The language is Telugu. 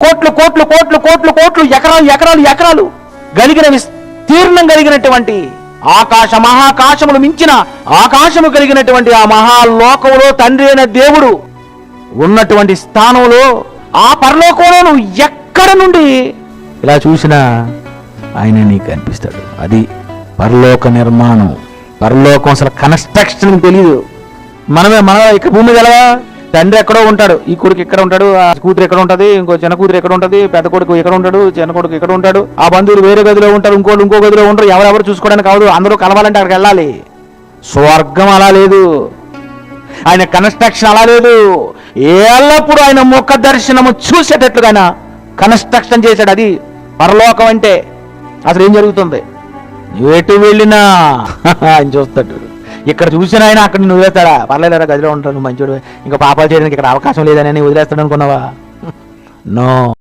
కోట్లు కోట్లు కోట్లు కోట్లు కోట్లు ఎకరాలు ఎకరాలు ఎకరాలు కలిగిన విస్తీర్ణం కలిగినటువంటి ఆకాశ మహాకాశములు మించిన ఆకాశము కలిగినటువంటి ఆ మహాలోకములో తండ్రి అయిన దేవుడు ఉన్నటువంటి స్థానంలో ఆ పరలోకంలో నువ్వు ఎక్కడ నుండి ఇలా చూసినా ఆయన నీకు కనిపిస్తాడు. అది పరలోక నిర్మాణం. పరలోకం అసలు కన్స్ట్రక్షన్ తెలియదు. మన ఇక్కడ భూమి గలవా తండ్రి ఎక్కడో ఉంటాడు, ఈ కొడుకు ఇక్కడ ఉంటాడు, ఆ కూతురు ఎక్కడ ఉంటుంది, ఇంకో చిన్న కూతురు ఎక్కడ ఉంటుంది, పెద్ద కొడుకు ఎక్కడ ఉంటాడు, చిన్న కొడుకు ఎక్కడ ఉంటాడు, ఆ బంధువులు వేరే గదిలో ఉంటారు, ఇంకో గదిలో ఉంటారు. ఎవరెవరు చూసుకోవడానికి కాదు, అందరూ కలవాలంటే అక్కడికి వెళ్ళాలి. స్వర్గం అలా లేదు, ఆయన కన్స్ట్రక్షన్ అలా లేదు. ఎల్లప్పుడూ ఆయన ముఖ దర్శనము చూసేటట్లుగా ఆయన కన్స్ట్రక్షన్ చేశాడు. అది పరలోకం అంటే. అసలు ఏం జరుగుతుంది, ఎటు వెళ్ళినా ఆయన చూస్తాడు. ఇక్కడ చూసిన ఆయన అక్కడ నిన్ను వదిలేస్తాడా? పర్లేదురా, గదిలో ఉంటాను మంచోడు, ఇంకా పాపాలు చేయడానికి ఇక్కడ అవకాశం లేదని వదిలేస్తాడు అనుకున్నావా? నో.